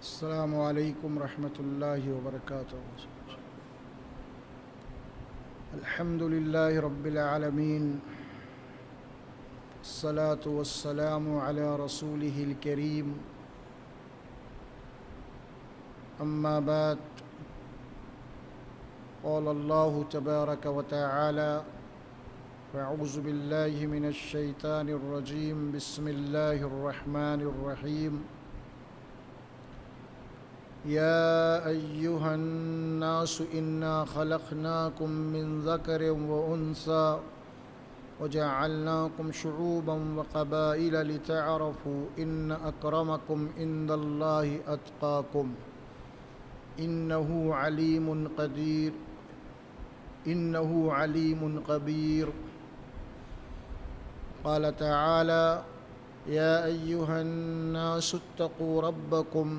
السلام علیکم ورحمۃ اللہ وبرکاتہ۔ الحمد للہ رب العالمین، الصلاۃ والسلام علی رسولہ الکریم، اما بعد، قال اللہ تبارک وتعالی: اعوذ باللہ من الشیطان الرجیم، بسم اللہ الرحمن الرحیم۔ یا ایہا الناس انا خلقناکم من ذکر وانثی وجعلناکم شعوبا وقبائل لتعارفوا ان اکرمکم عند اللہ اتقاکم انہ علیم قدیر۔ قال تعالی: یا ایہا الناس اتقوا ربکم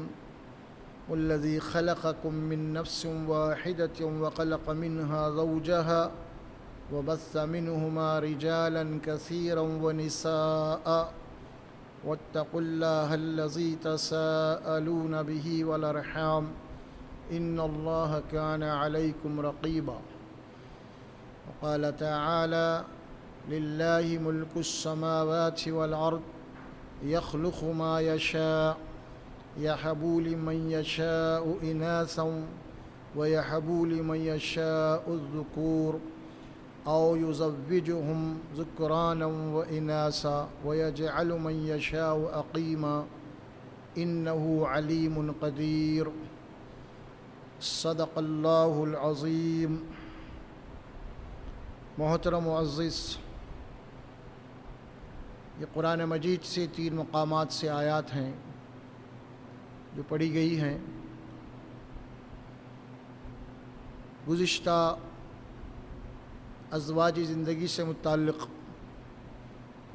والذی خلقکم من نفس واحدۃ وخلق منها زوجها وبث منهما رجالا کثیرا ونساء واتقوا اللہ الذی تساءلون به والارحام ان اللہ کان علیکم رقیبا۔ وقال تعالی: للہ ملک السماوات والارض یخلق ما یشاء یہب لمن یشاء اناثا ویہب لمن یشاء الذکور او یزوجہم ذکرانا واناثا ویجعل من یشاء عقیما انہ علیم قدیر۔ صدق اللہ العظیم۔ محترم معزز، یہ قرآن مجید سے 3 مقامات سے آیات ہیں جو پڑھی گئی ہیں۔ گزشتہ ازواجی زندگی سے متعلق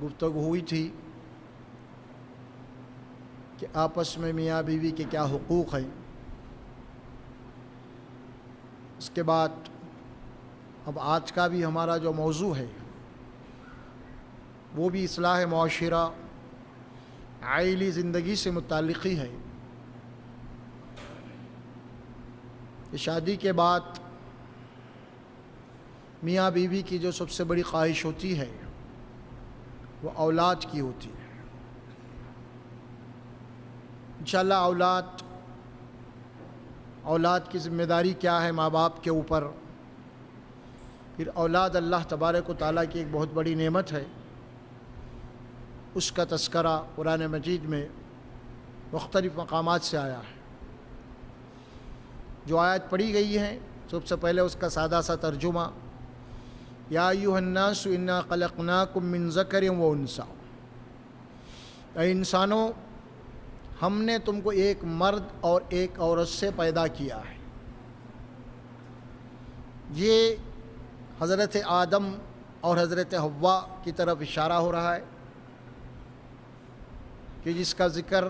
گفتگو ہوئی تھی کہ آپس میں میاں بیوی کے کیا حقوق ہیں۔ اس کے بعد اب آج کا بھی ہمارا جو موضوع ہے وہ بھی اصلاح معاشرہ، عائلی زندگی سے متعلق ہی ہے کہ شادی کے بعد میاں بیوی کی جو سب سے بڑی خواہش ہوتی ہے وہ اولاد کی ہوتی ہے۔ انشاءاللہ اولاد کی ذمہ داری کیا ہے ماں باپ کے اوپر، پھر اولاد اللہ تبارک و تعالیٰ کی ایک بہت بڑی نعمت ہے، اس کا تذکرہ قرآن مجید میں مختلف مقامات سے آیا ہے۔ جو آیت پڑھی گئی ہیں سب سے پہلے اس کا سادہ سا ترجمہ: یا ایھا الناس انا خلقناکم من ذکر و انثی، اے انسانوں، ہم نے تم کو ایک مرد اور ایک عورت سے پیدا کیا ہے۔ یہ حضرت آدم اور حضرت حوا کی طرف اشارہ ہو رہا ہے کہ جس کا ذکر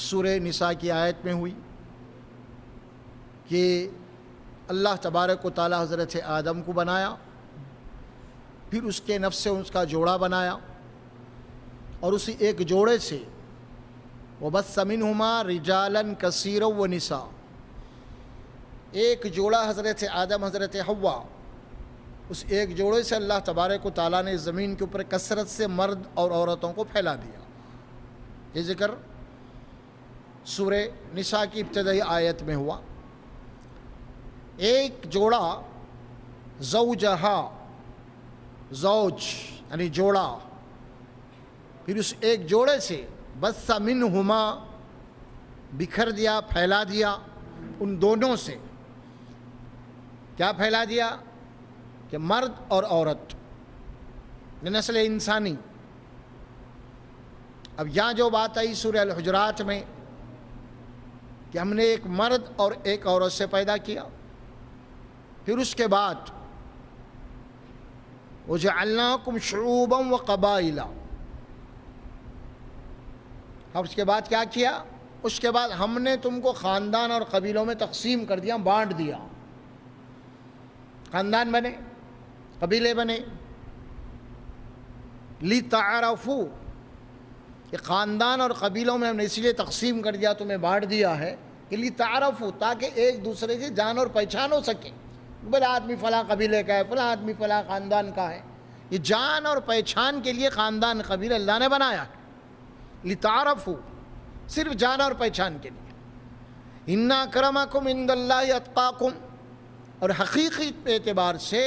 سورہ نساء کی آیت میں ہوئی کہ اللہ تبارک و تعالی حضرت آدم کو بنایا، پھر اس کے نفس سے اس کا جوڑا بنایا، اور اسی ایک جوڑے سے وَبَثَّ مِنْهُمَا رِجَالًا كَثِيرًا وَنِسَاءً، ایک جوڑا حضرت آدم حضرت حوا، اس ایک جوڑے سے اللہ تبارک و تعالیٰ نے زمین کے اوپر کثرت سے مرد اور عورتوں کو پھیلا دیا۔ یہ ذکر سورہ نساء کی ابتدائی آیت میں ہوا۔ ایک جوڑا زوجہا، زوج یعنی جوڑا، پھر اس ایک جوڑے سے بث منہما، بکھر دیا، پھیلا دیا، ان دونوں سے کیا پھیلا دیا کہ مرد اور عورت، نسل انسانی۔ اب یہاں جو بات آئی سورہ الحجرات میں کہ ہم نے ایک مرد اور ایک عورت سے پیدا کیا، پھر اس کے بعد وَجَعَلْنَاكُمْ شُعُوبًا وَقَبَائِلَ، اب اس کے بعد کیا کیا؟ اس کے بعد ہم نے تم کو خاندان اور قبیلوں میں تقسیم کر دیا، بانٹ دیا۔ خاندان بنے، قبیلے بنے، لِتَعَارَفُوا، کہ خاندان اور قبیلوں میں ہم نے اس لیے تقسیم کر دیا، تمہیں بانٹ دیا ہے کہ لتعارفوا، تاکہ ایک دوسرے کی جان اور پہچان ہو سکے. بھلا آدمی فلاں قبیلے کا ہے، فلاں آدمی فلاں خاندان کا ہے. یہ جان اور پہچان کے لیے خاندان قبیلہ اللہ نے بنایا ہے. لتعارفوا، صرف جان اور پہچان کے لیے. ان اکرمکم عند اللہ اتقاکم، اور حقیقی اعتبار سے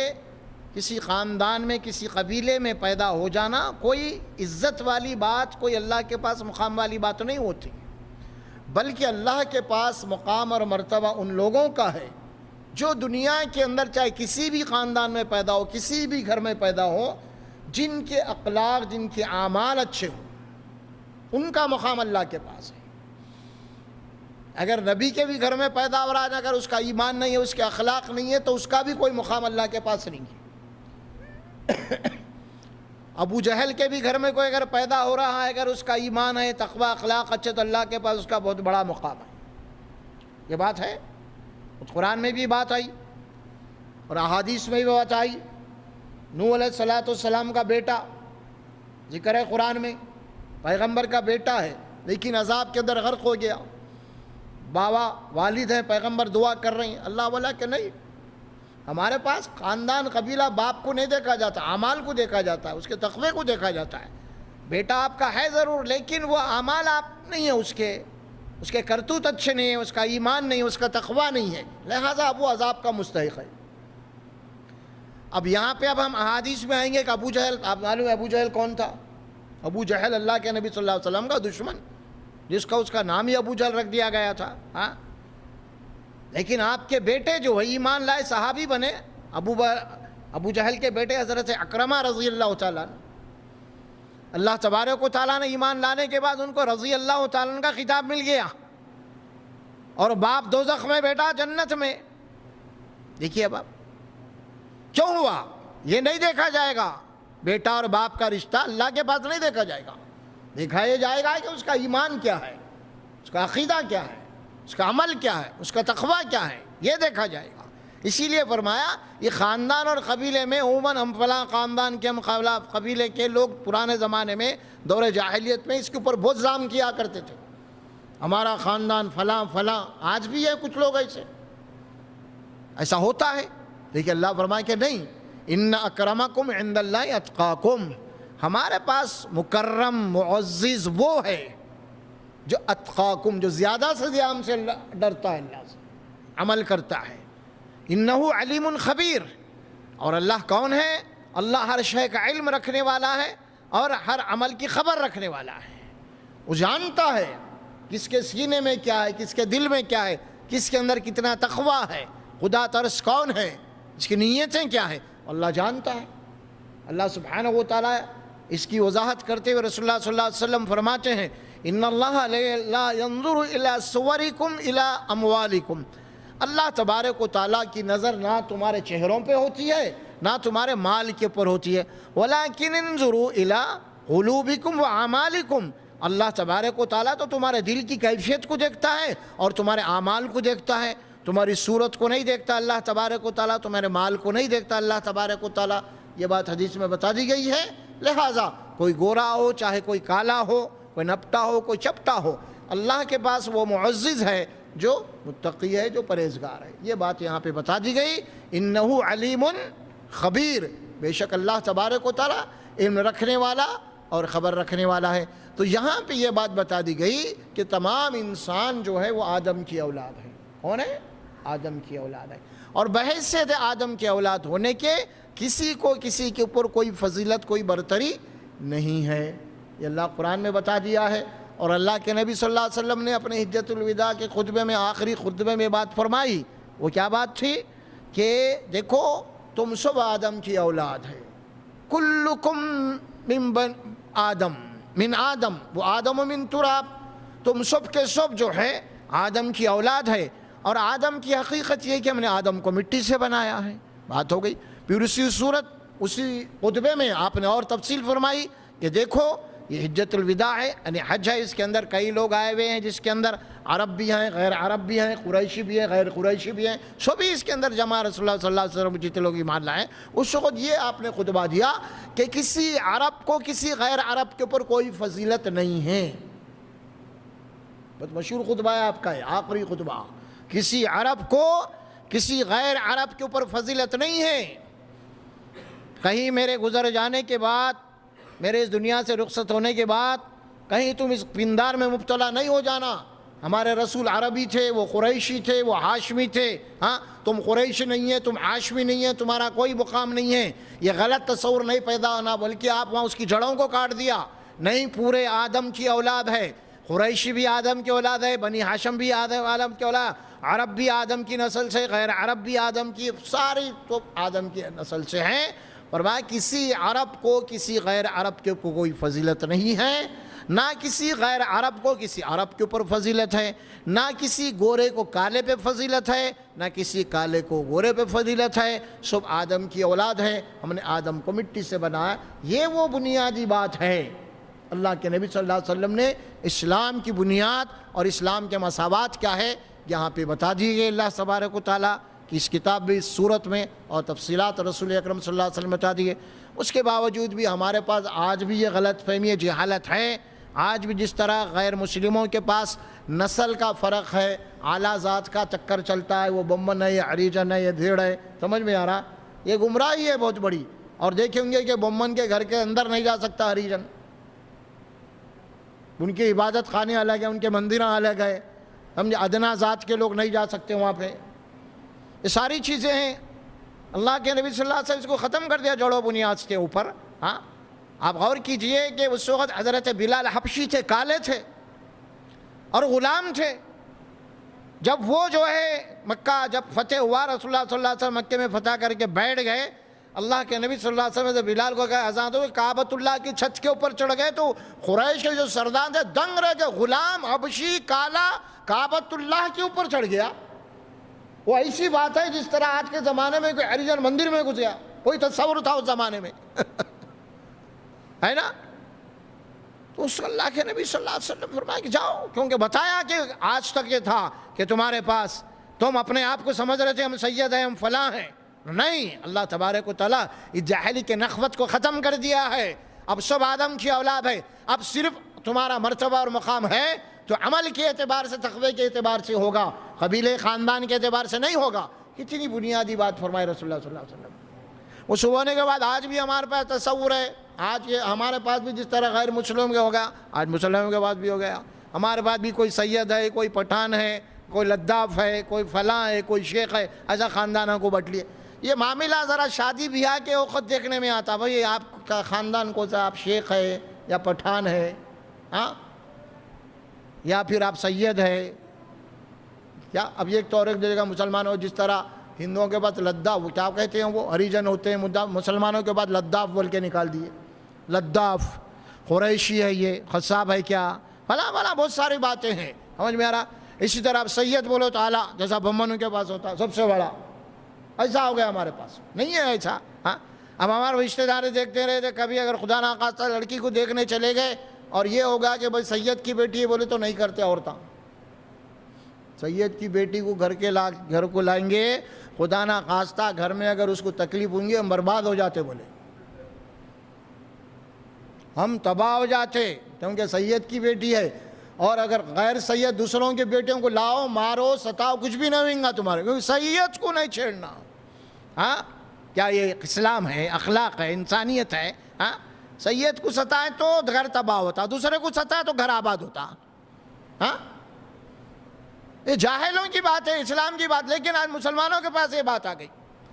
کسی خاندان میں کسی قبیلے میں پیدا ہو جانا کوئی عزت والی بات، کوئی اللہ کے پاس مقام والی بات نہیں ہوتی، بلکہ اللہ کے پاس مقام اور مرتبہ ان لوگوں کا ہے جو دنیا کے اندر چاہے کسی بھی خاندان میں پیدا ہو، کسی بھی گھر میں پیدا ہو، جن کے اخلاق، جن کے اعمال اچھے ہوں، ان کا مقام اللہ کے پاس ہے. اگر نبی کے بھی گھر میں پیدا ہو رہا ہے، اگر اس کا ایمان نہیں ہے، اس کے اخلاق نہیں ہے، تو اس کا بھی کوئی مقام اللہ کے پاس نہیں ہے. ابو جہل کے بھی گھر میں کوئی اگر پیدا ہو رہا ہے، اگر اس کا ایمان ہے، تقوی، اخلاق اچھے، تو اللہ کے پاس اس کا بہت بڑا مقام ہے. یہ بات ہے، قرآن میں بھی بات آئی اور احادیث میں بھی بات آئی. نوح علیہ السلام کا بیٹا ذکر ہے قرآن میں، پیغمبر کا بیٹا ہے، لیکن عذاب کے اندر غرق ہو گیا. بابا والد ہیں، پیغمبر دعا کر رہے ہیں، اللہ والا کہ نہیں. ہمارے پاس خاندان قبیلہ باپ کو نہیں دیکھا جاتا، اعمال کو دیکھا جاتا ہے، اس کے تقوی کو دیکھا جاتا ہے. بیٹا آپ کا ہے ضرور، لیکن وہ اعمال آپ نہیں ہیں، اس کے کرتوت اچھے نہیں ہیں، اس کا ایمان نہیں، اس کا تقوی نہیں ہے، لہٰذا وہ عذاب کا مستحق ہے. اب یہاں پہ اب ہم احادیث میں آئیں گے کہ ابو جہل، آپ معلوم ہے ابو جہل کون تھا؟ ابو جہل اللہ کے نبی صلی اللہ علیہ وسلم کا دشمن، جس کا اس کا نام ہی ابو جہل رکھ دیا گیا تھا. ہاں، لیکن آپ کے بیٹے جو ہے ایمان لائے، صحابی بنے. ابو جہل کے بیٹے حضرت اکرمہ رضی اللہ تعالیٰ، اللہ تبارک و تعالیٰ نے ایمان لانے کے بعد ان کو رضی اللہ تعالیٰ کا خطاب مل گیا، اور باپ دوزخ میں، بیٹا جنت میں. دیکھیے اب کیوں ہوا؟ یہ نہیں دیکھا جائے گا بیٹا اور باپ کا رشتہ، اللہ کے پاس نہیں دیکھا جائے گا. دیکھا یہ جائے گا کہ اس کا ایمان کیا ہے، اس کا عقیدہ کیا ہے، اس کا عمل کیا ہے، اس کا تقوی کیا ہے، یہ دیکھا جائے گا. اسی لیے فرمایا یہ خاندان اور قبیلے میں عموماً ہم فلاں خاندان کے، ہم قبیلے کے لوگ پرانے زمانے میں دور جاہلیت میں اس کے اوپر بہت ظلم کیا کرتے تھے، ہمارا خاندان فلاں فلاں. آج بھی ہے کچھ لوگ ایسا ہوتا ہے، لیکن اللہ فرمائے کہ نہیں، ان اکرمکم عند اللہ اتقاکم. ہمارے پاس مکرم معزز وہ ہے جو اتقاکم، جو زیادہ سے زیادہ ہم سے ڈرتا ہے، اللہ سے عمل کرتا ہے. انہو علیم خبیر. اور اللہ کون ہے؟ اللہ ہر شے کا علم رکھنے والا ہے اور ہر عمل کی خبر رکھنے والا ہے. وہ جانتا ہے کس کے سینے میں کیا ہے، کس کے دل میں کیا ہے، کس کے اندر کتنا تقوی ہے، خدا ترس کون ہے، اس کی نیتیں کیا ہے، اللہ جانتا ہے. اللہ سبحانہ و تعالیٰ اس کی وضاحت کرتے ہوئے رسول اللہ صلی اللہ علیہ وسلم فرماتے ہیں، ان اللہ لا ينظر الى صورکم الى اموالکم. اللہ تبارک و تعالیٰ کی نظر نہ تمہارے چہروں پہ ہوتی ہے، نہ تمہارے مال کے اوپر ہوتی ہے، ولیکن انظروا الى قلوبکم واعمالکم. اللہ تبارک و تعالیٰ تو تمہارے دل کی کیفیت کو دیکھتا ہے اور تمہارے اعمال کو دیکھتا ہے، تمہاری صورت کو نہیں دیکھتا اللہ تبارک و تعالیٰ، تمہارے مال کو نہیں دیکھتا اللہ تبارک و تعالیٰ. یہ بات حدیث میں بتا دی گئی ہے. لہٰذا کوئی گورا ہو، چاہے کوئی کالا ہو، کوئی نپٹا ہو، کوئی چپٹا ہو، اللہ کے پاس وہ معزز ہے جو متقی ہے، جو پرہیزگار ہے. یہ بات یہاں پہ بتا دی گئی. انہو علیم خبیر، بے شک اللہ تبارک و تعالیٰ علم رکھنے والا اور خبر رکھنے والا ہے. تو یہاں پہ یہ بات بتا دی گئی کہ تمام انسان جو ہے وہ آدم کی اولاد ہے. کون ہے؟ آدم کی اولاد ہے. اور بحیثیت آدم کی اولاد ہونے کے کسی کو کسی کے اوپر کوئی فضیلت، کوئی برتری نہیں ہے. یہ اللہ قرآن میں بتا دیا ہے. اور اللہ کے نبی صلی اللہ علیہ وسلم نے اپنے حجت الوداع کے خطبے میں، آخری خطبے میں بات فرمائی. وہ کیا بات تھی؟ کہ دیکھو تم سب آدم کی اولاد ہے. کلکم من آدم، من آدم و آدم من تراب. تم سب کے سب جو ہے آدم کی اولاد ہے. اور آدم کی حقیقت یہ کہ ہم نے آدم کو مٹی سے بنایا ہے. بات ہو گئی. پھر اسی صورت، اسی خطبے میں آپ نے اور تفصیل فرمائی کہ دیکھو یہ حجۃ الوداع ہے، یعنی حج ہے، اس کے اندر کئی لوگ آئے ہوئے ہیں، جس کے اندر عرب بھی ہیں، غیر عرب بھی ہیں، قریشی بھی ہیں، غیر قریشی بھی ہیں، سبھی اس کے اندر جمع رسول اللہ صلی اللہ علیہ وسلم جتنے لوگ ایمان لائے۔ اس وقت یہ آپ نے خطبہ دیا کہ کسی عرب کو کسی غیر عرب کے اوپر کوئی فضیلت نہیں ہے۔ بہت مشہور خطبہ ہے آپ کا، ہے آخری خطبہ، کسی عرب کو کسی غیر عرب کے اوپر فضیلت نہیں ہے۔ کہیں میرے گزر جانے کے بعد، میرے اس دنیا سے رخصت ہونے کے بعد کہیں تم اس پندار میں مبتلا نہیں ہو جانا، ہمارے رسول عربی تھے، وہ قریشی تھے، وہ ہاشمی تھے، ہاں تم قریشی نہیں ہے، تم ہاشمی نہیں ہے، تمہارا کوئی مقام نہیں ہے، یہ غلط تصور نہیں پیدا ہونا، بلکہ آپ وہاں اس کی جڑوں کو کاٹ دیا۔ نہیں، پورے آدم کی اولاد ہے، قریشی بھی آدم کی اولاد ہے، بنی ہاشم بھی آدم کی اولاد، عرب بھی آدم کی نسل سے، غیر عرب بھی آدم کی، ساری تو آدم کی نسل سے ہیں۔ فرمایا کسی عرب کو کسی غیر عرب کے اوپر کوئی فضیلت نہیں ہے، نہ کسی غیر عرب کو کسی عرب کے اوپر فضیلت ہے، نہ کسی گورے کو کالے پہ فضیلت ہے، نہ کسی کالے کو گورے پہ فضیلت ہے، سب آدم کی اولاد ہے، ہم نے آدم کو مٹی سے بنایا۔ یہ وہ بنیادی بات ہے۔ اللہ کے نبی صلی اللہ علیہ وسلم نے اسلام کی بنیاد اور اسلام کے مساوات کیا ہے یہاں پہ بتا دی گئی اللہ تبارک و تعالیٰ کی اس کتاب بھی، اس صورت میں، اور تفصیلات رسول اکرم صلی اللہ علیہ وسلم بتا دیے۔ اس کے باوجود بھی ہمارے پاس آج بھی یہ غلط فہمی ہے، جہالت ہے۔ آج بھی جس طرح غیر مسلموں کے پاس نسل کا فرق ہے، اعلیٰ ذات کا چکر چلتا ہے، وہ بمن ہے، یہ ہریجن ہے، یہ بھیڑ ہے، سمجھ میں آ رہا؟ یہ گمراہی ہے بہت بڑی۔ اور دیکھیں گے کہ بمن کے گھر کے اندر نہیں جا سکتا ہریجن، ان کی عبادت خانے الگ ہے، ان کے مندراں الگ ہے، سمجھے؟ ادنا ذات کے لوگ نہیں جا سکتے وہاں پہ۔ یہ ساری چیزیں ہیں، اللہ کے نبی صلی اللہ علیہ وسلم اس کو ختم کر دیا جڑوں بنیاد کے اوپر۔ ہاں آپ غور کیجئے کہ اس وقت حضرت بلال حبشی تھے، کالے تھے اور غلام تھے۔ جب وہ جو ہے مکہ جب فتح ہوا، رسول اللہ صلی اللہ علیہ وسلم مکے میں فتح کر کے بیٹھ گئے، اللہ کے نبی صلی اللہ علیہ وسلم نے بلال کو کہا آزاد ہو، کعبۃ اللہ کی چھت کے اوپر چڑھ گئے تو قریش کے جو سردار تھے دنگ رہ گئے، غلام حبشی کالا کعبۃ اللہ کے اوپر چڑھ گیا۔ وہ ایسی بات ہے جس طرح آج کے زمانے میں کوئی ہریجن مندر میں گھس گیا، کوئی تصور تھا اس زمانے میں ہے نا؟ تو اس اللہ کے نبی صلی اللہ علیہ وسلم فرمایا کہ جاؤ، کیونکہ بتایا کہ آج تک یہ تھا کہ تمہارے پاس تم اپنے آپ کو سمجھ رہے تھے ہم سید ہیں، ہم فلاں ہیں، نہیں، اللہ تبارک و تعالیٰ اس جاہلی کے نخوت کو ختم کر دیا ہے۔ اب سب آدم کی اولاد ہے، اب صرف تمہارا مرتبہ اور مقام ہے تو عمل کے اعتبار سے، تقوی کے اعتبار سے ہوگا، قبیلے خاندان کے اعتبار سے نہیں ہوگا۔ کتنی بنیادی بات فرمائے رسول اللہ صلی اللہ علیہ وسلم۔ اس ہونے کے بعد آج بھی ہمارے پاس تصور ہے، آج یہ ہمارے پاس بھی جس طرح غیر مسلم کے ہو گیا، آج مسلموں کے بعد بھی ہو گیا، ہمارے پاس بھی کوئی سید ہے، کوئی پٹھان ہے، کوئی لداف ہے، کوئی فلاں ہے، کوئی شیخ ہے، ایسا خاندانوں کو بٹ لیے۔ یہ معاملہ ذرا شادی بیاہ کے وقت دیکھنے میں آتا، بھئی آپ کا خاندان کون سا، آپ شیخ ہے یا پٹھان ہے، ہاں، یا پھر آپ سید ہے کیا؟ اب یہ ایک تو اور ایک جگہ مسلمانوں جس طرح ہندوؤں کے بعد لداف، وہ کیا کہتے ہیں، وہ ہریجن ہوتے ہیں، مسلمانوں کے بعد لداف بول کے نکال دیے، لداف قریشی ہے، یہ خصاب ہے کیا، بھلا بہت ساری باتیں ہیں، سمجھ میں آ رہا؟ اسی طرح آپ سید بولو تو اعلیٰ، جیسا بمنوں کے پاس ہوتا سب سے بڑا، ایسا ہو گیا ہمارے پاس، نہیں ہے ایسا۔ ہاں اب ہمارے رشتہ دار دیکھتے رہے تھے، کبھی اگر خدا نخواستہ لڑکی کو دیکھنے چلے گئے اور یہ ہوگا کہ بھائی سید کی بیٹی ہے بولے تو نہیں کرتے عورتاں، سید کی بیٹی کو گھر کو لائیں گے، خدا نخواستہ گھر میں اگر اس کو تکلیف ہوں گی ہم برباد ہو جاتے، بولے ہم تباہ ہو جاتے، کیونکہ سید کی بیٹی ہے۔ اور اگر غیر سید دوسروں کے بیٹیوں کو لاؤ، مارو، ستاؤ، کچھ بھی نہ ہوئیں گا تمہارے، کیونکہ سید کو نہیں چھیڑنا۔ ہاں کیا یہ اسلام ہے، اخلاق ہے، انسانیت ہے؟ ہاں سید کو ستائے تو گھر تباہ ہوتا، دوسرے کو ستائے تو گھر آباد ہوتا۔ ہاں یہ جاہلوں کی بات ہے، اسلام کی بات، لیکن آج مسلمانوں کے پاس یہ بات آ گئی۔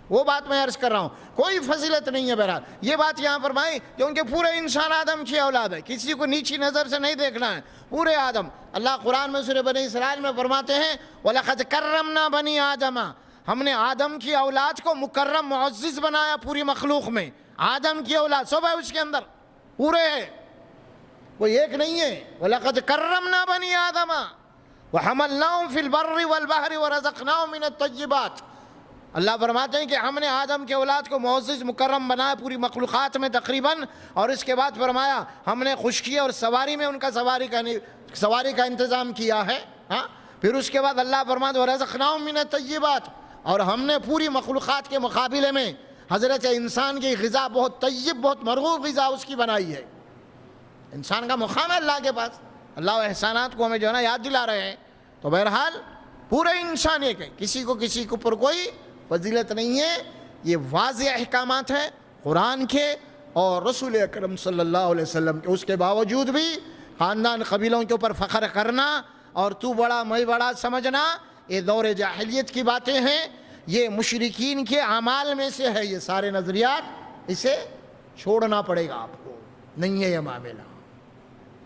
وہ بات میں عرض کر رہا ہوں، کوئی فضیلت نہیں ہے۔ بہرحال یہ بات یہاں فرمائی کیونکہ پورے انسان آدم کی اولاد ہے، کسی کو نیچی نظر سے نہیں دیکھنا ہے، پورے آدم۔ اللہ قرآن میں سورہ بنی اسرائیل میں فرماتے ہیں وَلَقَدْ كَرَّمْنَا بَنِي آدَمَ، ہم نے آدم کی اولاد کو مکرم معزز بنایا پوری مخلوق میں۔ آدم کی اولاد سب ہے اس کے اندر، پورے ہے، کوئی ایک نہیں ہے۔ وَلَقَدْ كَرَّمْنَا بَنِي آدَمَ وَحَمَلْنَاهُمْ فِي الْبَرِّ وَالْبَحْرِ وَرَزَقْنَاهُمْ مِنَ الطَّيِّبَاتِ، اللہ فرماتے ہیں کہ ہم نے آدم کے اولاد کو معزز مکرم بنایا پوری مخلوقات میں تقریباً، اور اس کے بعد فرمایا ہم نے خشکی اور سواری میں ان کا سواری کا انتظام کیا ہے. ہاں پھر اس کے بعد اللہ فرماتے ہیں وَرَزَقْنَاهُم مِّنَ الطَّيِّبَاتِ، اور ہم نے پوری مخلوقات کے مقابلے میں حضرت انسان کی غذا بہت طیب بہت مرغوب غذا اس کی بنائی ہے. انسان کا مقام ہے اللہ کے پاس. اللہ و احسانات کو ہمیں جو ہے نا یاد دلا رہے ہیں. تو بہرحال پورے انسان ایک ہے، کسی کو پر کوئی فضیلت نہیں ہے. یہ واضح احکامات ہیں قرآن کے اور رسول اکرم صلی اللہ علیہ وسلم کے. اس کے باوجود بھی خاندان قبیلوں کے اوپر فخر کرنا اور تو بڑا میں بڑا سمجھنا، یہ دور جاہلیت کی باتیں ہیں، یہ مشرکین کے اعمال میں سے ہے. یہ سارے نظریات اسے چھوڑنا پڑے گا آپ کو. نہیں ہے یہ معاملہ،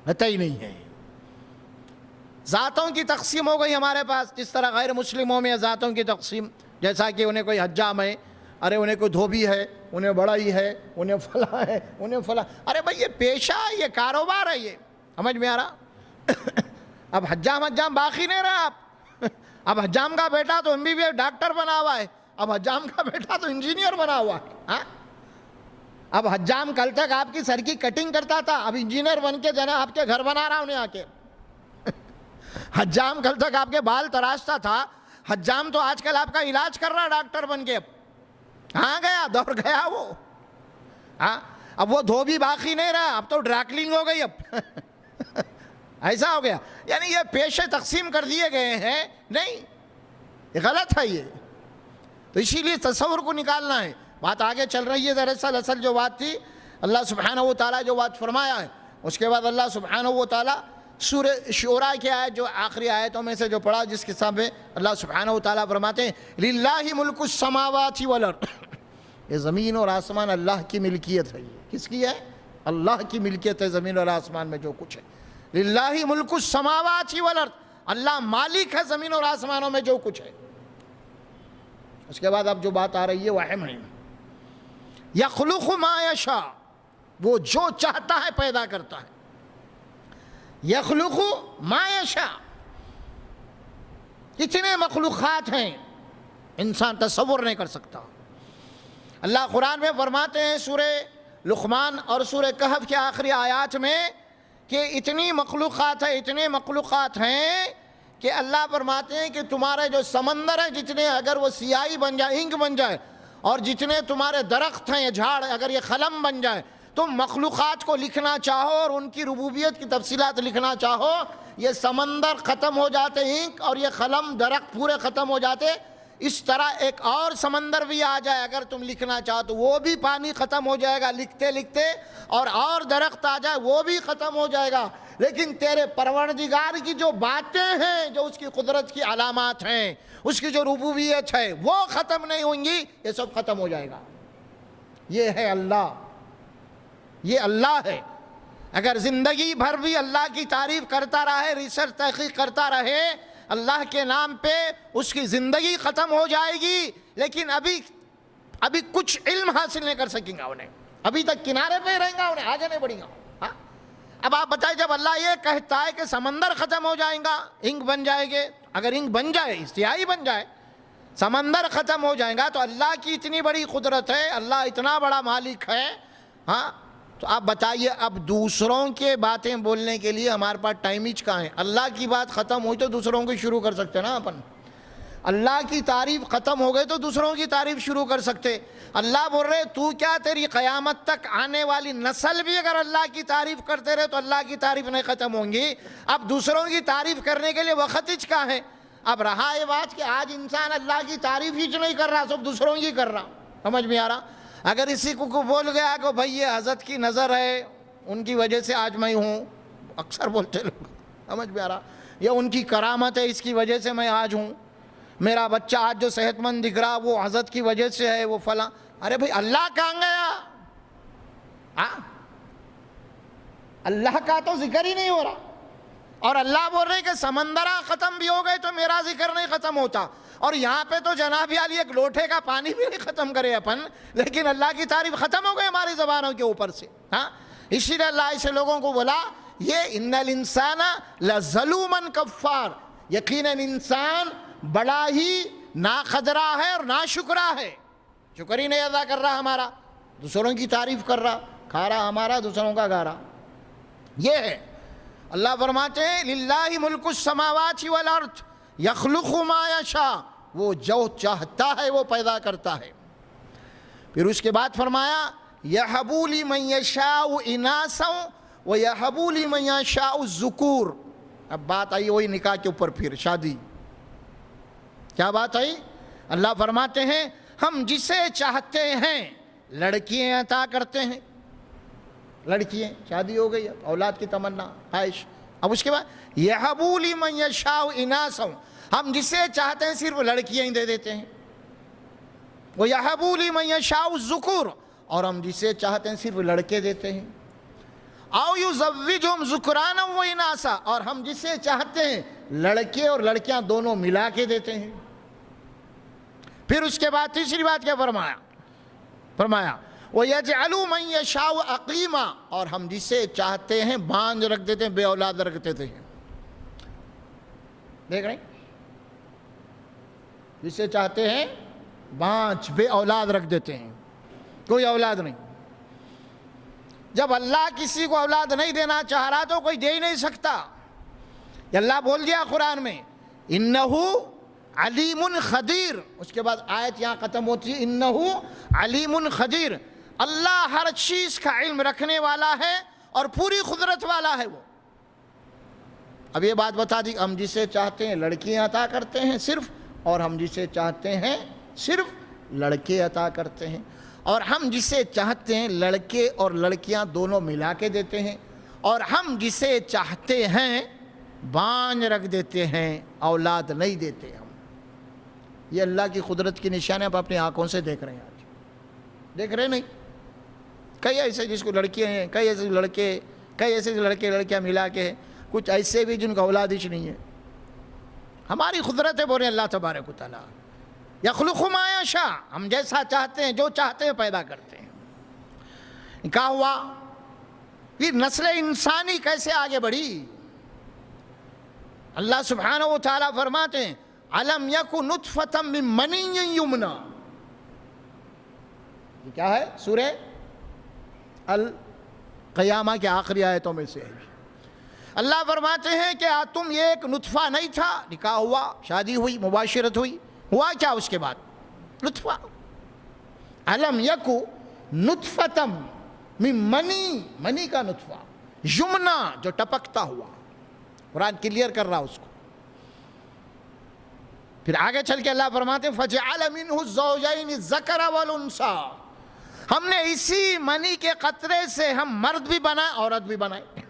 قطعی نہیں ہے. ذاتوں کی تقسیم ہو گئی ہمارے پاس، جس طرح غیر مسلموں میں ذاتوں کی تقسیم، جیسا کہ انہیں کوئی حجام ہے، ارے انہیں کوئی دھوبی ہے، انہیں بڑائی ہے، انہیں فلاں ہے، انہیں فلاں. ارے بھائی یہ پیشہ ہے، یہ کاروبار ہے، یہ سمجھ میں آ رہا؟ اب حجام باقی نہیں رہا. اب حجام کا بیٹا تو MBBS ڈاکٹر بنا ہوا ہے، اب حجام کا بیٹا تو انجینئر بنا ہوا ہے. اب حجام کل تک آپ کی سر کی کٹنگ کرتا تھا، اب انجینئر بن کے جنا آپ کے گھر بنا رہا انہیں آ کے. حجام کل تک آپ کے بال تراشتا تھا، حجام تو آج کل آپ کا علاج کر رہا ڈاکٹر بن کے. کہاں گیا؟ دور گیا وہ. اب وہ دھوبی باقی نہیں رہا، اب تو ڈراکلنگ ہو گئی. اب ایسا ہو گیا. یعنی یہ پیشے تقسیم کر دیے گئے ہیں. نہیں، یہ غلط ہے یہ. تو اسی لیے تصور کو نکالنا ہے. بات آگے چل رہی ہے. دراصل اصل جو بات تھی، اللہ سبحانہ و تعالیٰ جو بات فرمایا ہے، اس کے بعد اللہ سبحانہ و تعالیٰ سورہ شعراء کی آیت جو آخری آیتوں میں سے جو پڑھا، جس کے ساتھ اللہ سبحانہ و تعالیٰ فرماتے ہیں لِلَّهِ مُلْكُ السَّمَاوَاتِ وَالْأَرْضِ، یہ زمین اور آسمان اللہ کی ملکیت ہے. یہ کس کی ہے؟ اللہ کی ملکیت ہے. زمین اور آسمان میں جو کچھ ہے، لِلَّهِ مُلْكُ السَّمَاوَاتِ وَالْأَرْضِ، اللہ مالک ہے زمین اور آسمانوں میں جو کچھ ہے. اس کے بعد اب جو بات آ رہی ہے وہ اہم ہے. يَخْلُقُ مَا يَشَاءُ، وہ جو چاہتا ہے پیدا کرتا ہے. یخلق ما یشاء، کتنے مخلوقات ہیں انسان تصور نہیں کر سکتا. اللہ قرآن میں فرماتے ہیں سورہ لقمان اور سورہ کہف کے آخری آیات میں کہ اتنی مخلوقات ہیں کہ اللہ فرماتے ہیں کہ تمہارے جو سمندر ہیں جتنے، اگر وہ سیاہی بن جائے، انک بن جائے، اور جتنے تمہارے درخت ہیں، یہ جھاڑ، اگر یہ قلم بن جائے، تم مخلوقات کو لکھنا چاہو اور ان کی ربوبیت کی تفصیلات لکھنا چاہو، یہ سمندر ختم ہو جاتے، انک اور یہ قلم درخت پورے ختم ہو جاتے. اس طرح ایک اور سمندر بھی آ جائے، اگر تم لکھنا چاہو تو وہ بھی پانی ختم ہو جائے گا لکھتے لکھتے، اور درخت آ جائے وہ بھی ختم ہو جائے گا. لیکن تیرے پروردگار کی جو باتیں ہیں، جو اس کی قدرت کی علامات ہیں، اس کی جو ربوبیت ہے، وہ ختم نہیں ہوں گی، یہ سب ختم ہو جائے گا. یہ ہے اللہ، یہ اللہ ہے. اگر زندگی بھر بھی اللہ کی تعریف کرتا رہے، ریسرچ تحقیق کرتا رہے اللہ کے نام پہ، اس کی زندگی ختم ہو جائے گی. لیکن ابھی کچھ علم حاصل نہیں کر سکیں گا، انہیں ابھی تک کنارے پہ رہیں گا، انہیں آگے نہیں بڑھیں گا. اب آپ بتائیں، جب اللہ یہ کہتا ہے کہ سمندر ختم ہو جائیں گا، انک بن جائے گے، اگر انک بن جائے، سیاہی بن جائے، سمندر ختم ہو جائے گا، تو اللہ کی اتنی بڑی قدرت ہے، اللہ اتنا بڑا مالک ہے. تو آپ بتائیے، اب دوسروں کے باتیں بولنے کے لیے ہمارے پاس ٹائم ہی کہاں ہے؟ اللہ کی بات ختم ہوئی تو دوسروں کی شروع کر سکتے نا اپن. اللہ کی تعریف ختم ہو گئی تو دوسروں کی تعریف شروع کر سکتے. اللہ بول رہے تو کیا، تیری قیامت تک آنے والی نسل بھی اگر اللہ کی تعریف کرتے رہے تو اللہ کی تعریف نہیں ختم ہوں گی. اب دوسروں کی تعریف کرنے کے لیے وقت ہی کہاں ہے؟ اب رہا یہ بات کہ آج انسان اللہ کی تعریف ہی نہیں کر رہا، سب دوسروں کی کر رہا. سمجھ میں آ رہا؟ اگر اسی کو بول گیا کہ بھائی یہ حضرت کی نظر ہے، ان کی وجہ سے آج میں ہوں، اکثر بولتے لوگ، سمجھ میں آ رہا، یا ان کی کرامت ہے، اس کی وجہ سے میں آج ہوں، میرا بچہ آج جو صحت مند دکھ رہا وہ حضرت کی وجہ سے ہے، وہ فلاں. ارے بھائی اللہ کہاں گیا؟ اللہ کا تو ذکر ہی نہیں ہو رہا. اور اللہ بول رہے کہ سمندرہ ختم بھی ہو گئے تو میرا ذکر نہیں ختم ہوتا. اور یہاں پہ تو جناب علی ایک لوٹے کا پانی بھی نہیں ختم کرے اپن، لیکن اللہ کی تعریف ختم ہو گئی ہماری زبانوں کے اوپر سے. اسی لیے اللہ ایسے لوگوں کو بولا یہ ان الانسان لظلوما کفار، یقیناً انسان بڑا ہی ناقدرہ ہے اور ناشکرہ ہے، شکر ہی نہیں ادا کر رہا ہمارا، دوسروں کی تعریف کر رہا، کھا رہا ہمارا دوسروں کا گا رہا. یہ ہے اللہ فرماتے ہیں للہ ملک السماوات والارض یخلق ما یشاء، وہ جو چاہتا ہے وہ پیدا کرتا ہے. پھر اس کے بعد فرمایا یہب لمن یشاء اناثا ویہب لمن یشاء الذکور. اب بات آئی وہی نکاح کے اوپر، پھر شادی. کیا بات آئی؟ اللہ فرماتے ہیں ہم جسے چاہتے ہیں لڑکیاں عطا کرتے ہیں. لڑکیاں، شادی ہو گئی، اب اولاد کی تمنا خواہش. اب اس کے بعد یہب لمن یشاء اناثا، ہم جسے چاہتے ہیں صرف لڑکیاں ہی دے دیتے ہیں. وَيَهَبُ لِمَن يَشَاءُ الذُّكُورَ، اور ہم جسے چاہتے ہیں صرف لڑکے دیتے ہیں. أَوْ يُزَوِّجُهُمْ ذُكْرَانًا وَإِنَاثًا، اور ہم جسے چاہتے ہیں لڑکے اور لڑکیاں دونوں ملا کے دیتے ہیں. پھر اس کے بعد تیسری بات کیا فرمایا وَيَجْعَلُ مَن يَشَاءُ عَقِيمًا، اور ہم جسے چاہتے ہیں بانجھ رکھ دیتے ہیں، بے اولاد رکھ دیتے ہیں. دیکھ رہے ہیں؟ جسے چاہتے ہیں بانجھ بے اولاد رکھ دیتے ہیں، کوئی اولاد نہیں. جب اللہ کسی کو اولاد نہیں دینا چاہ رہا تو کوئی دے ہی نہیں سکتا. اللہ بول دیا قرآن میں انہو علیم خدیر. اس کے بعد آیت یہاں ختم ہوتی ہے انہو علیم خدیر. اللہ ہر چیز کا علم رکھنے والا ہے اور پوری قدرت والا ہے وہ. اب یہ بات بتا دی، ہم جسے چاہتے ہیں لڑکیاں عطا کرتے ہیں صرف، اور ہم جسے چاہتے ہیں صرف لڑکے عطا کرتے ہیں، اور ہم جسے چاہتے ہیں لڑکے اور لڑکیاں دونوں ملا کے دیتے ہیں، اور ہم جسے چاہتے ہیں بانجھ رکھ دیتے ہیں، اولاد نہیں دیتے ہم. یہ اللہ کی قدرت کی نشانی آپ اپنی آنکھوں سے دیکھ رہے ہیں. آج دیکھ رہے نہیں؟ کئی ایسے جس کو لڑکیاں ہیں، کئی ایسے لڑکے لڑکیاں ملا کے، کچھ ایسے بھی جن کا اولاد ہی نہیں ہے. ہماری قدرت ہے بولے اللہ تبارک و تعالیٰ یخلق ما یشاء، ہم جیسا چاہتے ہیں جو چاہتے ہیں پیدا کرتے ہیں. کہا ہوا پھر نسل انسانی کیسے آگے بڑھی؟ اللہ سبحانہ و تعالیٰ فرماتے ہیں علم یک نطفۃ من منی یمنی. یہ کیا ہے؟ سورہ القیامہ کے آخری آیتوں میں سے ہے. اللہ فرماتے ہیں کہ تم یہ ایک نطفہ نہیں تھا، نکاح ہوا، شادی ہوئی، مباشرت ہوئی، ہوا کیا اس کے بعد؟ نطفہ. علم یکو نطفتم من منی، منی کا نطفہ، یمنا جو ٹپکتا ہوا. قرآن کلیئر کر رہا اس کو. پھر آگے چل کے اللہ فرماتے ہیں فَجَعَلَ مِنْهُ الزَّوْجَيْنِ الذَّكَرَ وَالْأُنثَىٰ، ہم نے اسی منی کے قطرے سے ہم مرد بھی بنائے عورت بھی بنائے.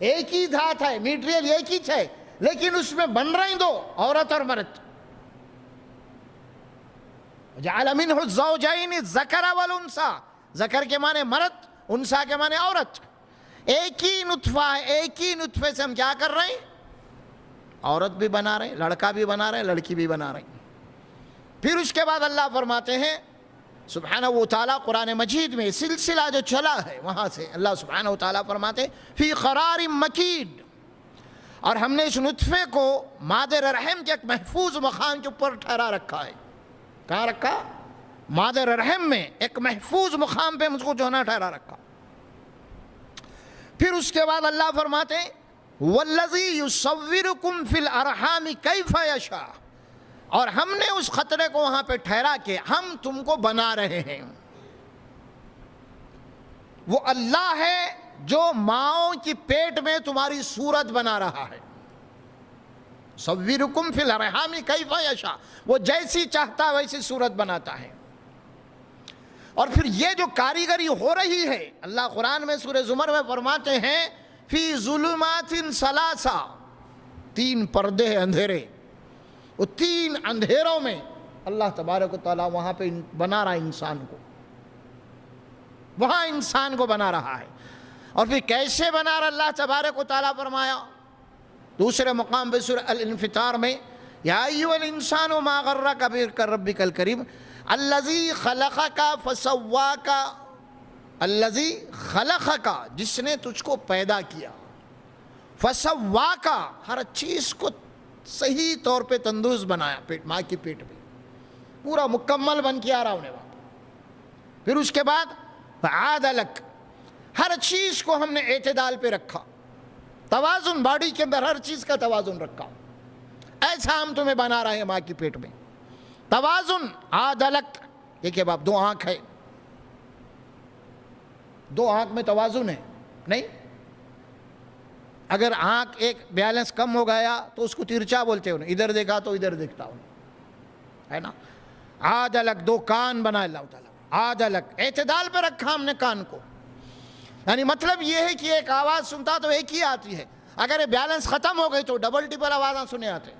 ایک ہی دھات ہے، میٹیریل ایک ہی ہے، لیکن اس میں بن رہی دو، عورت اور مرد. جعل منہ الزوجین الذکر والانثیٰ، ذکر کے معنی مرد، انثیٰ کے معنی عورت. ایک ہی نطفہ ہے، ایک ہی نطفے سے ہم کیا کر رہے ہیں؟ عورت بھی بنا رہے ہیں، لڑکا بھی بنا رہے ہیں، لڑکی بھی بنا رہے ہیں. پھر اس کے بعد اللہ فرماتے ہیں سبحانہ و تعالیٰ قرآن مجید میں سلسلہ جو چلا ہے وہاں سے اللہ سبحانہ و تعالیٰ فرماتے ہیں فی قرار مکین، اور ہم نے اس نطفے کو مادہ رحم کے ایک محفوظ مقام کے اوپر ٹھہرا رکھا ہے. کہاں رکھا؟ مادہ رحم میں ایک محفوظ مقام پہ مجھ کو جو ہے نا ٹھہرا رکھا. پھر اس کے بعد اللہ فرماتے ہیں وَالَّذِي يُصَوِّرُكُمْ فِي الْأَرْحَامِ كَيْفَ يَشَاءُ، اور ہم نے اس خطرے کو وہاں پہ ٹھہرا کے ہم تم کو بنا رہے ہیں. وہ اللہ ہے جو ماؤں کی پیٹ میں تمہاری صورت بنا رہا ہے. صورکم فی الارحام کیف یشاء، وہ جیسی چاہتا ہے ویسی صورت بناتا ہے. اور پھر یہ جو کاریگری ہو رہی ہے اللہ قرآن میں سورہ زمر میں فرماتے ہیں فی ظلمات ثلاثہ، تین پردے ہیں اندھیرے، وہ تین اندھیروں میں اللہ تبارک و تعالیٰ وہاں پہ بنا رہا ہے انسان کو، وہاں انسان کو بنا رہا ہے. اور پھر کیسے بنا رہا اللہ تبارک و تعالیٰ فرمایا دوسرے مقام پہ سورہ الانفطار میں یا ایھا الانسان ما غرک بربک الکریم الذی خلقک فسواک، الذی خلقک جس نے تجھ کو پیدا کیا، فسواک ہر چیز کو صحیح طور پہ تندرست بنایا پیٹ، ماں کی پیٹ میں پورا مکمل بن کے آ رہا انہیں وہاں۔ پھر اس کے بعد عاد لک، ہر چیز کو ہم نے اعتدال پہ رکھا، توازن، باڈی کے اندر ہر چیز کا توازن رکھا، ایسا ہم تمہیں بنا رہے ہیں ماں کی پیٹ میں، توازن۔ عاد لک، دیکھیے باپ، دو آنکھ ہے، دو آنکھ میں توازن ہے نہیں؟ اگر آنکھ ایک بیلنس کم ہو گیا تو اس کو ترچا بولتے ہیں، ادھر دیکھا تو ادھر دیکھتا ہوں، ہے نا؟ عاد لک، دو کان بنا اللہ تعالیٰ، عاد لک، اعتدال پہ رکھا ہم نے کان کو، یعنی مطلب یہ ہے کہ ایک آواز سنتا تو ایک ہی آتی ہے، اگر یہ بیلنس ختم ہو گئی تو ڈبل ٹپل آوازاں سنے آتے۔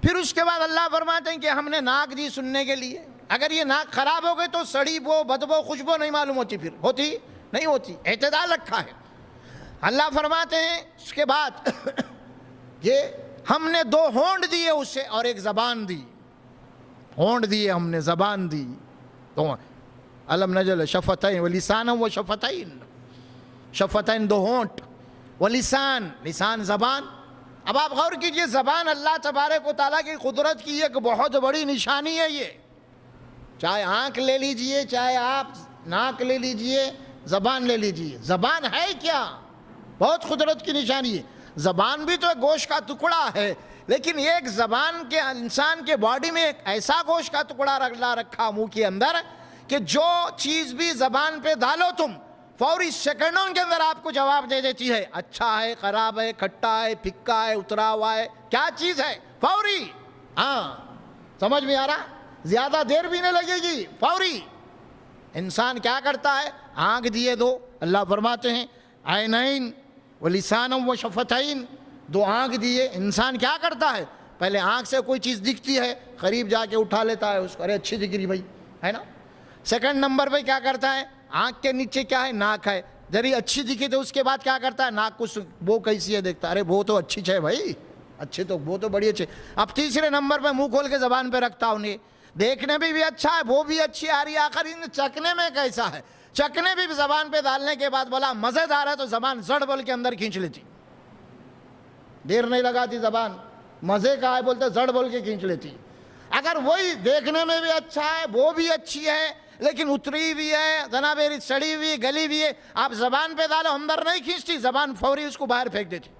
پھر اس کے بعد اللہ فرماتے ہیں کہ ہم نے ناک دی سننے کے لیے، اگر یہ ناک خراب ہو گئی تو سڑی بو، بدبو، خوشبو نہیں معلوم ہوتی، پھر ہوتی نہیں ہوتی، اعتدال رکھا ہے۔ اللہ فرماتے ہیں اس کے بعد یہ ہم نے دو ہونٹ دیے اسے اور ایک زبان دی، ہونٹ دیے ہم نے، زبان دی، دو علم نجل شفتین ولسانا و شفتین، شفتین دو ہونٹ، ولسان، لسان زبان۔ اب آپ غور کیجئے، زبان اللہ تبارک و تعالیٰ کی قدرت کی ایک بہت بڑی نشانی ہے یہ، چاہے آنکھ لے لیجئے، چاہے آپ ناک لے لیجئے، زبان لے لیجئے، زبان ہے کیا؟ بہت قدرت کی نشانی ہے۔ زبان بھی تو ایک گوشت کا ٹکڑا ہے، لیکن ایک زبان کے انسان کے باڈی میں ایک ایسا گوشت کا ٹکڑا رکھا منہ کے اندر کہ جو چیز بھی زبان پہ ڈالو تم، فوری سیکنڈوں کے اندر آپ کو جواب دے دیتی ہے، اچھا ہے، خراب ہے، کھٹا ہے، پھکا ہے، اترا ہوا ہے، کیا چیز ہے، فوری۔ ہاں سمجھ میں آ رہا؟ زیادہ دیر بھی نہیں لگے گی، فوری۔ انسان کیا کرتا ہے؟ آنکھ دیے دو، اللہ فرماتے ہیں عینین ولسانا و شفتین، دو آنکھ دیے، انسان کیا کرتا ہے؟ پہلے آنکھ سے کوئی چیز دکھتی ہے، قریب جا کے اٹھا لیتا ہے اس کو، ارے اچھی دکھ رہی بھائی، ہے نا؟ سیکنڈ نمبر پہ کیا کرتا ہے؟ آنکھ کے نیچے کیا ہے؟ ناک ہے، ذری اچھی دکھی تو اس کے بعد کیا کرتا ہے؟ ناک کو بو کیسی ہے دیکھتا ہے، ارے بو تو اچھی ہے بھائی، اچھے تو بو تو بڑی اچھے۔ اب تیسرے نمبر پہ منہ کھول کے زبان پہ رکھتا ہوں، دیکھنے بھی اچھا ہے، وہ بھی اچھی آ رہی ہے، آخر ان چکنے میں کیسا ہے؟ چکنے بھی زبان پہ ڈالنے کے بعد بولا مزیدار ہے تو زبان زڑ بول کے اندر کھینچ لیتی، دیر نہیں لگاتی، زبان مزے کا ہے بولتے زڑ بول کے کھینچ لیتی۔ اگر وہی دیکھنے میں بھی اچھا ہے، وہ بھی اچھی ہے، لیکن اتری بھی ہے، جناب سڑی ہوئی، گلی بھی ہے، آپ زبان پہ ڈالو اندر نہیں کھینچتی، زبان فوری اس کو باہر پھینک دیتی۔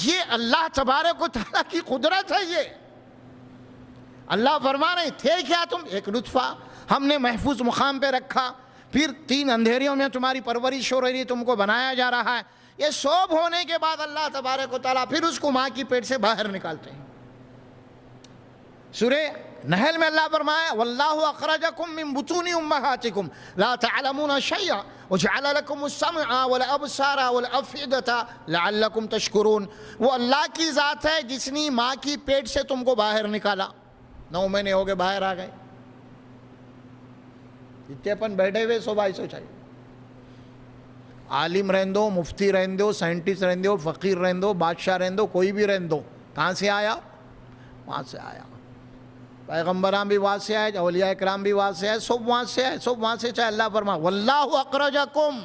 یہ اللہ تبارک و تعالیٰ کی قدرت ہے۔ یہ اللہ فرما رہے تھے کیا تم؟ ایک نطفہ ہم نے محفوظ مقام پہ رکھا، پھر 3 اندھیریوں میں تمہاری پرورش ہو رہی ہے، تم کو بنایا جا رہا ہے، یہ سب ہونے کے بعد اللہ تبارک و تعالیٰ پھر اس کو ماں کی پیٹ سے باہر نکالتے ہیں۔ سورہ نحل میں اللہ فرمایا واللہ اخرجکم من بطون امہاتکم لا تعلمون شیئا وجعل لکم السمع والابصار والافئدۃ لعلکم تشکرون۔ وہ اللہ کی ذات ہے جس نے ماں کی پیٹ سے تم کو باہر نکالا، 9 مہینے ہو گئے باہر آ گئے، جتنے اپن بیٹھے ہوئے سو بھائی سو چاہیے، عالم رہن دو، مفتی رہن دو، سائنٹسٹ رہن دو، فقیر رہن دو، بادشاہ رہن دو، کوئی بھی رہن دو، کہاں سے آیا؟ وہاں سے آیا۔ پیغمبران بھی وہاں سے آئے، اولیاء اکرام بھی وہاں سے آئے، سب وہاں سے آئے، سب وہاں سے چاہے۔ اللہ فرما واللہ اخرجکم،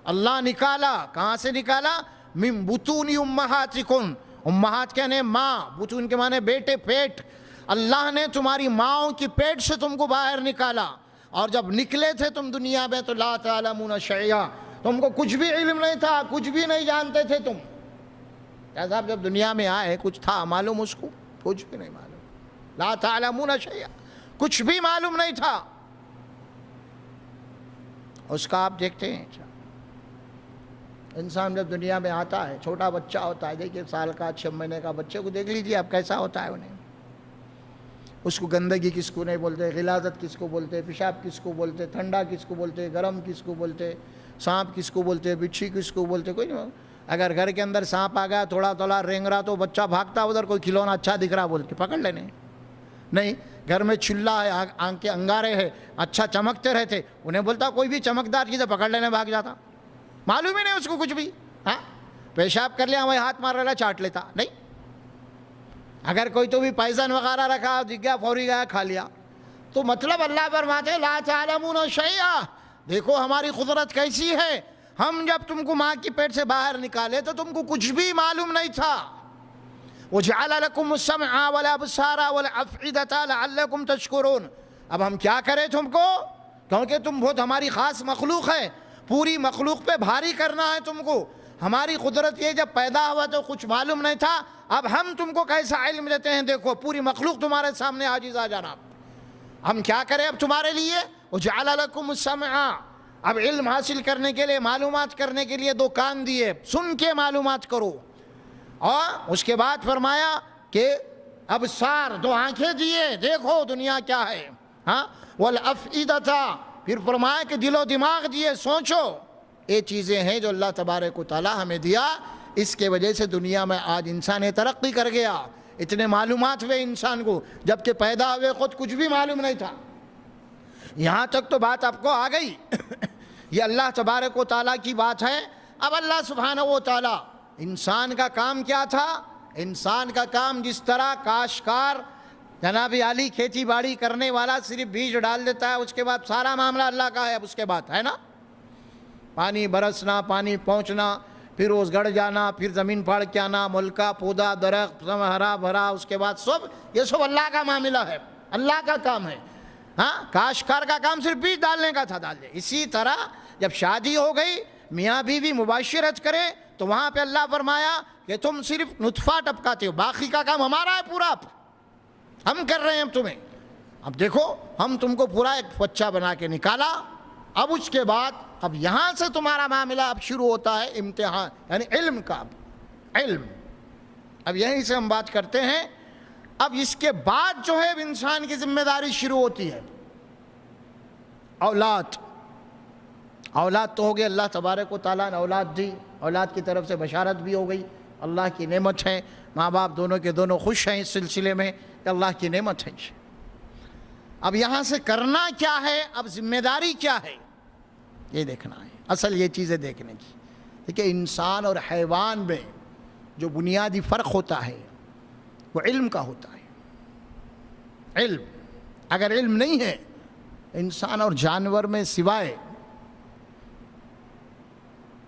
اللہ نکالا، کہاں سے نکالا؟ من بطون امہاتکم، امہات کہنے ماں، بطون کے معنی بیٹے، پیٹ، اللہ نے تمہاری ماؤں کی پیٹ سے تم کو باہر نکالا، اور جب نکلے تھے تم دنیا میں تو لا تعلمون شیئا، تم کو کچھ بھی علم نہیں تھا، کچھ بھی نہیں جانتے تھے تم۔ کیا صاحب جب دنیا میں آئے کچھ تھا معلوم اس کو؟ کچھ بھی نہیں معلوم، لا تعلمون شیئا، کچھ بھی معلوم نہیں تھا اس کا۔ آپ دیکھتے ہیں انسان جب دنیا میں آتا ہے، چھوٹا بچہ ہوتا ہے، دیکھیے سال کا 6 مہینے کا بچے کو دیکھ لیجیے آپ کیسا ہوتا ہے، انہیں اس کو گندگی کس کو نہیں بولتے، غلاظت کس کو بولتے، پیشاب کس کو بولتے، ٹھنڈا کس کو بولتے، گرم کس کو بولتے، سانپ کس کو بولتے، بچھی کس کو بولتے، کوئی نہیں۔ اگر گھر کے اندر سانپ آ گیا تھوڑا تھوڑا رینگ رہا تو بچہ بھاگتا ادھر، کوئی کھلونا اچھا دکھ رہا بول کے پکڑ لینے، نہیں گھر میں چولہا ہے، آنکھ کے انگارے ہے، اچھا چمکتے رہتے، انہیں بولتا کوئی بھی چمکدار چیزیں پکڑ لینے بھاگ جاتا، معلوم ہی نہیں اس کو کچھ بھی۔ ہاں پیشاب کر لیا وہی ہاتھ مار رہا چاٹ لیتا، نہیں۔ اگر کوئی تو بھی پائزن وغیرہ رکھا دکھ گیا فوری گیا کھا لیا۔ تو مطلب اللہ فرماتے لا تعلمون شیئا، دیکھو ہماری قدرت کیسی ہے، ہم جب تم کو ماں کی پیٹ سے باہر نکالے تو تم کو کچھ بھی معلوم نہیں تھا. وَجَعَلَ لَكُمُ السَّمْعَ وَالْأَبْصَارَ وَالْأَفْئِدَةَ لَعَلَّكُمْ تَشْكُرُونَ. اب ہم کیا کریں تم کو؟ کیونکہ تم بہت ہماری خاص مخلوق ہے, پوری مخلوق پہ بھاری کرنا ہے تم کو. ہماری قدرت یہ جب پیدا ہوا تو کچھ معلوم نہیں تھا, اب ہم تم کو کیسا علم دیتے ہیں, دیکھو پوری مخلوق تمہارے سامنے عاجز آ جانا. ہم کیا کریں اب تمہارے لیے؟ وَجَعَلَ لَكُمُ السَّمْعَ. اب علم حاصل کرنے کے لیے, معلومات کرنے کے لیے 2 کان دیے, سن کے معلومات کرو. اور اس کے بعد فرمایا کہ ابصار, 2 آنکھیں دیے, دیکھو دنیا کیا ہے. ہاں, والافئدۃ, پھر فرمایا کہ دل و دماغ دیے, سوچو. یہ چیزیں ہیں جو اللہ تبارک و تعالی ہمیں دیا. اس کے وجہ سے دنیا میں آج انسان ترقی کر گیا. اتنے معلومات ہوئے انسان کو, جبکہ پیدا ہوئے خود کچھ بھی معلوم نہیں تھا. یہاں تک تو بات آپ کو آ گئی. یہ اللہ تبارک و تعالیٰ کی بات ہے. اب اللہ سبحانہ و تعالیٰ, انسان کا کام کیا تھا؟ انسان کا کام جس طرح کاشتکار جناب علی کھیتی باڑی کرنے والا صرف بیج ڈال دیتا ہے, اس کے بعد سارا معاملہ اللہ کا ہے. اب اس کے بعد ہے نا, پانی برسنا, پانی پہنچنا, پھر اس گڑ جانا, پھر زمین پھاڑ کے آنا, ملکہ پودا درخت سب ہرا بھرا, اس کے بعد سب یہ سب اللہ کا معاملہ ہے, اللہ کا کام ہے. ہاں, کاشتکار کا کام صرف بیج ڈالنے کا تھا, ڈال دے. اسی طرح جب شادی ہو گئی, میاں بیوی مباشرت کرے, تو وہاں پہ اللہ فرمایا کہ تم صرف نطفہ ٹپکاتے ہو, باقی کا کام ہمارا ہے پورا, ہم کر رہے ہیں تمہیں. اب دیکھو ہم تم کو پورا ایک بچہ بنا کے نکالا. اب اس کے بعد اب یہاں سے تمہارا معاملہ اب شروع ہوتا ہے امتحان, یعنی علم کا. علم اب یہیں سے ہم بات کرتے ہیں. اب اس کے بعد جو ہے انسان کی ذمہ داری شروع ہوتی ہے. اولاد, اولاد تو ہو گئی, اللہ تبارک و تعالیٰ نے اولاد دی, اولاد کی طرف سے بشارت بھی ہو گئی, اللہ کی نعمت ہے. ماں باپ دونوں کے دونوں خوش ہیں اس سلسلے میں کہ اللہ کی نعمت ہے. اب یہاں سے کرنا کیا ہے, اب ذمہ داری کیا ہے, یہ دیکھنا ہے. اصل یہ چیزیں دیکھنے کی. دیکھیں, انسان اور حیوان میں جو بنیادی فرق ہوتا ہے وہ علم کا ہوتا ہے. علم, اگر علم نہیں ہے انسان اور جانور میں سوائے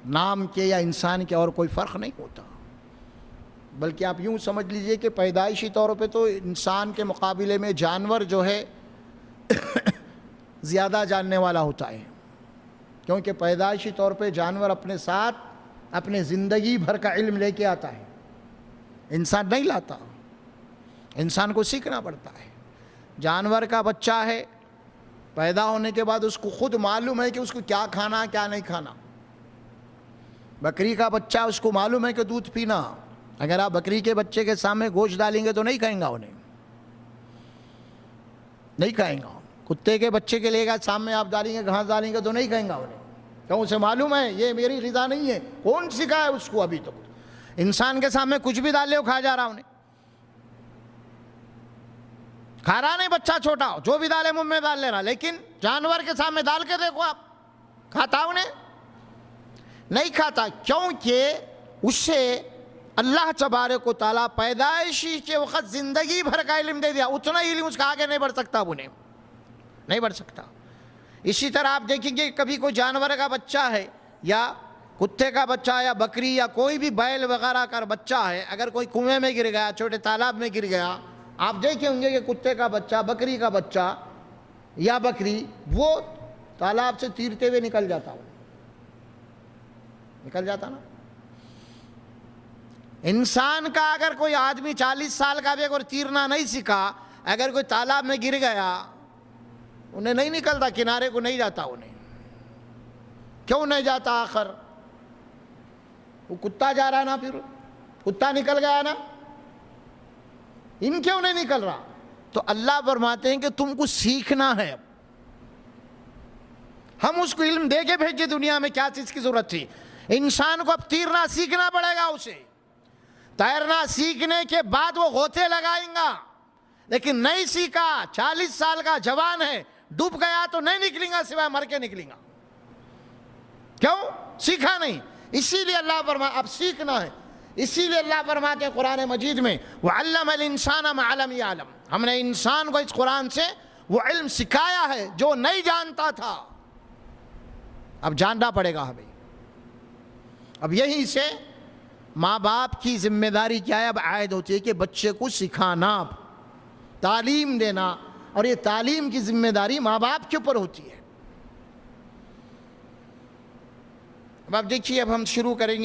نام کے یا انسان کے اور کوئی فرق نہیں ہوتا. بلکہ آپ یوں سمجھ لیجئے کہ پیدائشی طور پہ تو انسان کے مقابلے میں جانور جو ہے زیادہ جاننے والا ہوتا ہے, کیونکہ پیدائشی طور پہ جانور اپنے ساتھ اپنے زندگی بھر کا علم لے کے آتا ہے, انسان نہیں لاتا. انسان کو سیکھنا پڑتا ہے. جانور کا بچہ ہے, پیدا ہونے کے بعد اس کو خود معلوم ہے کہ اس کو کیا کھانا کیا نہیں کھانا. بکری کا بچہ, اس کو معلوم ہے کہ دودھ پینا. اگر آپ بکری کے بچے کے سامنے گوشت ڈالیں گے تو نہیں کھائیں گا, انہیں نہیں کھائیں گا. کتے کے بچے کے لے گا سامنے آپ ڈالیں گے, گھاس ڈالیں گے تو نہیں کھائیں گا انہیں, کیوں اسے معلوم ہے یہ میری غذا نہیں ہے. کون سکھایا اس کو ابھی تک؟ انسان کے سامنے کچھ بھی ڈال لے وہ کھا جا رہا, انہیں کھا رہا نہیں. بچہ چھوٹا ہو, جو بھی ڈالے منہ میں ڈال لے رہا. لیکن جانور کے سامنے ڈال کے دیکھو آپ, کھاتا انہیں نہیں کھاتا. کیونکہ اسے اللہ تبارک و تعالیٰ پیدائشی کے وقت زندگی بھر کا علم دے دیا. اتنا علم اس کا آگے نہیں بڑھ سکتا, انہیں نہیں بڑھ سکتا. اسی طرح آپ دیکھیں گے کبھی کوئی جانور کا بچہ ہے یا کتے کا بچہ یا بکری یا کوئی بھی بیل وغیرہ کا بچہ ہے, اگر کوئی کنویں میں گر گیا, چھوٹے تالاب میں گر گیا, آپ دیکھیں ہوں گے کہ کتے کا بچہ, بکری کا بچہ یا بکری وہ تالاب سے تیرتے ہوئے نکل جاتا, نکل جاتا نا. انسان کا اگر کوئی آدمی 40 سال کا بھی اگر تیرنا نہیں سیکھا, اگر کوئی تالاب میں گر گیا, انہیں نہیں نکلتا, کنارے کو نہیں جاتا. انہیں کیوں نہیں جاتا؟ آخر وہ کتا جا رہا نا, پھر کتا نکل گیا نا, ان کیوں نہیں نکل رہا؟ تو اللہ فرماتے ہیں کہ تم کو سیکھنا ہے. ہم اس کو علم دے کے بھیجے دنیا میں, کیا چیز کی ضرورت تھی؟ انسان کو اب تیرنا سیکھنا پڑے گا. اسے تیرنا سیکھنے کے بعد وہ غوطے لگائیں گا, لیکن نہیں سیکھا, 40 سال کا جوان ہے, ڈوب گیا تو نہیں نکلیں گا, سوائے مر کے نکلیں گا. کیوں؟ سیکھا نہیں. اسی لیے اللہ فرماتا اب سیکھنا ہے. اسی لیے اللہ فرماتے ہیں قرآن مجید میں, وَعَلَّمَ الْإِنسَانَ مَا لَمْ يَعْلَمْ, ہم نے انسان کو اس قرآن سے وہ علم سکھایا ہے جو نہیں جانتا تھا, اب جاننا پڑے گا ہمیں. اب یہیں سے ماں باپ کی ذمہ داری کیا ہے؟ اب عائد ہوتی ہے کہ بچے کو سکھانا، تعلیم دینا، اور یہ تعلیم کی ذمہ داری ماں باپ کے اوپر ہوتی ہے۔ اب آپ دیکھیے، اب ہم شروع کریں گے